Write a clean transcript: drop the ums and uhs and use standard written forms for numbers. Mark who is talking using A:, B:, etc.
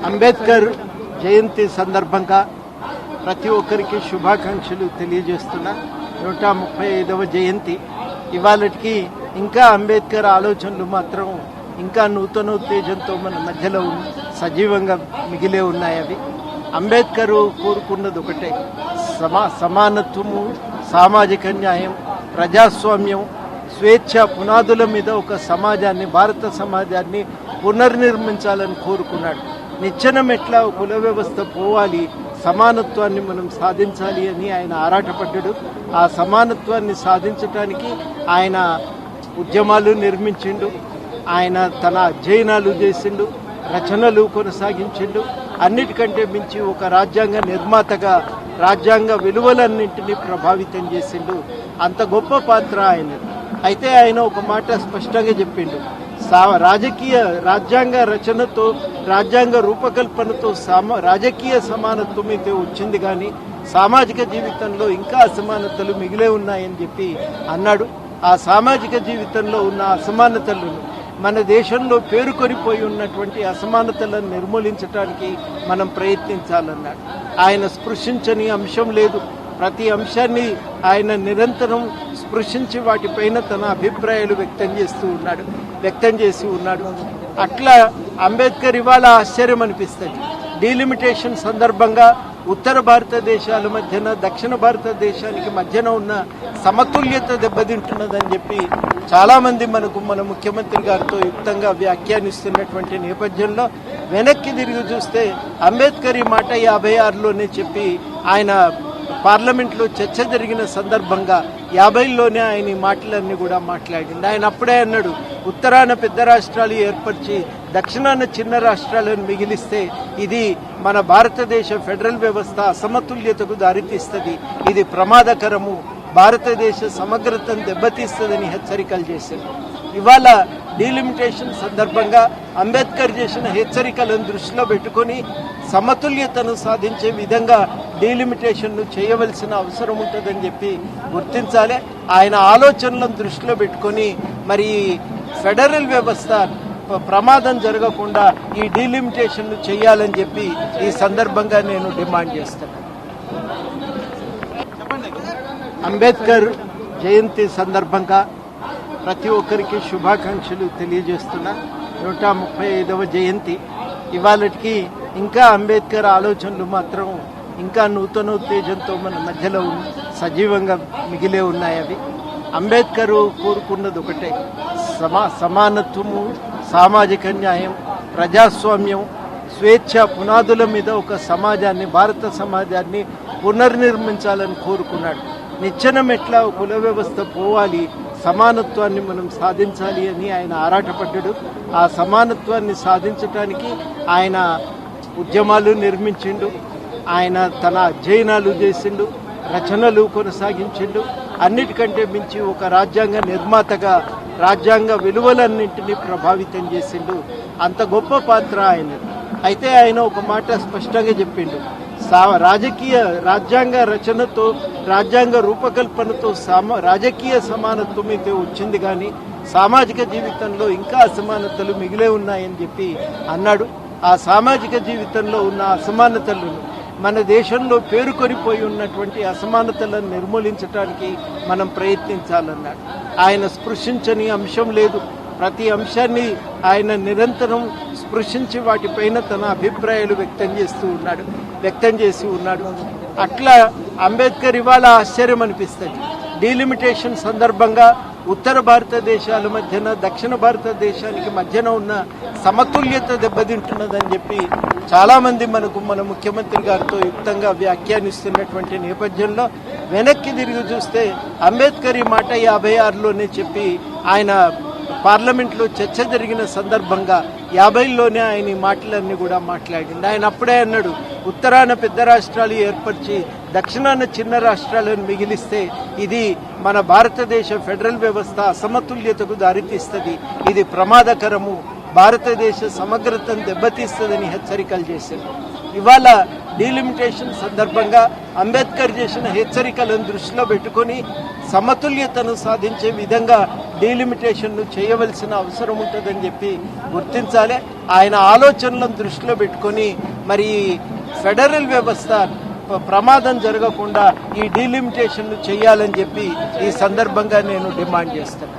A: అంబేద్కర్ జయంతి సందర్భంగా ప్రతి ఒక్కరికి శుభాకాంక్షలు తెలియజేస్తున్నా. 135వ జయంతి ఇవాళకి ఇంకా అంబేద్కర్ ఆలోచనలు మాత్రం ఇంకా నూతనోత్తేజంతో మన మధ్యలో సజీవంగా మిగిలే ఉన్నాయి. అవి అంబేద్కర్ కోరుకున్నది ఒకటే, సమానత్వము, సామాజిక న్యాయం, ప్రజాస్వామ్యం, స్వేచ్ఛ పునాదుల మీద ఒక సమాజాన్ని, భారత సమాజాన్ని పునర్నిర్మించాలని కోరుకున్నాడు. నిచ్చెన మెట్ల కుల వ్యవస్థ పోవాలి, సమానత్వాన్ని మనం సాధించాలి అని ఆయన ఆరాటపడ్డాడు. ఆ సమానత్వాన్ని సాధించడానికి ఆయన ఉద్యమాలు నిర్మించిండు, ఆయన తన అధ్యయనాలు చేసిండు, రచనలు కొనసాగించిండు. అన్నిటికంటే మించి ఒక రాజ్యాంగ నిర్మాతగా రాజ్యాంగ విలువలన్నింటినీ ప్రభావితం చేసిండు. అంత గొప్ప పాత్ర ఆయనది. అయితే ఆయన ఒక మాట స్పష్టంగా చెప్పిండు, రాజ్యాంగ రచనతో, రాజ్యాంగ రూపకల్పనతో రాజకీయ సమానత్వం అయితే వచ్చింది, కానీ సామాజిక జీవితంలో ఇంకా అసమానతలు మిగిలే ఉన్నాయని చెప్పి అన్నాడు. ఆ సామాజిక జీవితంలో ఉన్న అసమానతలను, మన దేశంలో పేరుకొనిపోయి ఉన్నటువంటి అసమానతలను నిర్మూలించడానికి మనం ప్రయత్నించాలన్నాడు. ఆయన స్పృశించని అంశం లేదు. ప్రతి అంశాన్ని ఆయన నిరంతరం స్పృశించి వాటిపైన తన అభిప్రాయాలు వ్యక్తం చేసి ఉన్నాడు. అట్లా అంబేద్కర్ ఇవాళ ఆశ్చర్యం అనిపిస్తుంది. డీలిమిటేషన్ సందర్భంగా ఉత్తర భారతదేశాల మధ్యన, దక్షిణ భారతదేశానికి మధ్యన ఉన్న సమతుల్యత దెబ్బతింటున్నదని చెప్పి చాలా మంది మన ముఖ్యమంత్రి గారితో యుక్తంగా వ్యాఖ్యానిస్తున్నటువంటి నేపథ్యంలో వెనక్కి తిరిగి చూస్తే అంబేద్కర్ ఈ మాట 56లోనే చెప్పి, ఆయన పార్లమెంట్లో చర్చ జరిగిన సందర్భంగా 50లోనే ఆయన ఈ మాటలన్నీ కూడా మాట్లాడింది. ఆయన అప్పుడే అన్నాడు, ఉత్తరాన పెద్ద రాష్ట్రాలు ఏర్పరిచి దక్షిణాన చిన్న రాష్ట్రాలను మిగిలిస్తే ఇది మన భారతదేశ ఫెడరల్ వ్యవస్థ అసమతుల్యతకు దారితీస్తుంది, ఇది ప్రమాదకరము, భారతదేశ సమగ్రతను దెబ్బతీస్తుందని హెచ్చరికలు చేశారు. ఇవాళ డీలిమిటేషన్ సందర్భంగా అంబేద్కర్ చేసిన హెచ్చరికలను దృష్టిలో పెట్టుకుని సమతుల్యతను సాధించే విధంగా డీలిమిటేషన్ను చేయవలసిన అవసరం ఉంటుందని చెప్పి గుర్తించాలి. ఆయన ఆలోచనలను దృష్టిలో పెట్టుకుని మరి ఫెడరల్ వ్యవస్థ ప్రమాదం జరగకుండా ఈ డీలిమిటేషన్ను చేయాలని చెప్పి ఈ సందర్భంగా నేను డిమాండ్ చేస్తాను. అంబేద్కర్ జయంతి సందర్భంగా ప్రతి ఒక్కరికి శుభాకాంక్షలు తెలియజేస్తున్నా. 135వ జయంతి ఇవాళకి ఇంకా అంబేద్కర్ ఆలోచనలు మాత్రం ఇంకా నూతనోత్తేజంతో మన మధ్యలో సజీవంగా మిగిలే ఉన్నాయి. అవి అంబేద్కర్ కోరుకున్నది ఒకటే, సమానత్వము, సామాజిక న్యాయం, ప్రజాస్వామ్యం, స్వేచ్ఛ పునాదుల మీద ఒక సమాజాన్ని, భారత సమాజాన్ని పునర్నిర్మించాలని కోరుకున్నాడు. నిచ్చెన మెట్ల కుల వ్యవస్థ పోవాలి, సమానత్వాన్ని మనం సాధించాలి అని ఆయన ఆరాటపడ్డాడు. ఆ సమానత్వాన్ని సాధించడానికి ఆయన ఉద్యమాలు నిర్మించిండు, ఆయన తన అధ్యయనాలు చేసిండు, రచనలు కొనసాగించిండు. అన్నిటికంటే మించి ఒక రాజ్యాంగ నిర్మాతగా రాజ్యాంగ విలువలన్నింటినీ ప్రభావితం చేసిండు. అంత గొప్ప పాత్ర ఆయనది. అయితే ఆయన ఒక మాట స్పష్టంగా చెప్పిండు, రాజ్యాంగ రచనతో, రాజ్యాంగ రూపకల్పనతో రాజకీయ సమానత్వం అయితే వచ్చింది, కానీ సామాజిక జీవితంలో ఇంకా అసమానతలు మిగిలే ఉన్నాయని చెప్పి అన్నాడు. ఆ సామాజిక జీవితంలో ఉన్న అసమానతలను, మన దేశంలో పేరుకొనిపోయి ఉన్నటువంటి అసమానతలను నిర్మూలించడానికి మనం ప్రయత్నించాలన్నాడు. ఆయన స్పృశించని అంశం లేదు. ప్రతి అంశాన్ని ఆయన నిరంతరం స్పృశించి వాటిపైన తన అభిప్రాయాలు వ్యక్తం చేసి ఉన్నాడు. అట్లా అంబేద్కర్ ఇవాళ ఆశ్చర్యం అనిపిస్తుంది. డీలిమిటేషన్ సందర్భంగా ఉత్తర భారతదేశాల మధ్యన, దక్షిణ భారతదేశానికి మధ్యన ఉన్న సమతుల్యత దెబ్బతింటున్నదని చెప్పి చాలా మంది మన ముఖ్యమంత్రి గారితో యుక్తంగా వ్యాఖ్యానిస్తున్నటువంటి నేపథ్యంలో వెనక్కి తిరిగి చూస్తే అంబేద్కర్ ఈ మాట 56లోనే చెప్పి, ఆయన పార్లమెంట్లో చర్చ జరిగిన సందర్భంగా 50లోనే ఆయన ఈ మాటలన్నీ కూడా మాట్లాడింది. ఆయన అప్పుడే అన్నాడు, ఉత్తరాన పెద్ద రాష్ట్రాలు ఏర్పరిచి దక్షిణాన చిన్న రాష్ట్రాలను మిగిలిస్తే ఇది మన భారతదేశ ఫెడరల్ వ్యవస్థ అసమతుల్యతకు దారితీస్తుంది, ఇది ప్రమాదకరము, భారతదేశ సమగ్రతను దెబ్బతీస్తుందని హెచ్చరికలు చేశారు. ఇవాళ డీలిమిటేషన్ సందర్భంగా అంబేద్కర్ చేసిన హెచ్చరికలను దృష్టిలో పెట్టుకొని సమతుల్యతను సాధించే విధంగా డీలిమిటేషన్ను చేయవలసిన అవసరం ఉంటుందని చెప్పి గుర్తించాలి. ఆయన ఆలోచనలను దృష్టిలో పెట్టుకొని మరి ఫెడరల్ వ్యవస్థ ప్రమాదం జరగకుండా ఈ డీలిమిటేషన్ను చేయాలని చెప్పి ఈ సందర్భంగా నేను డిమాండ్ చేస్తాను.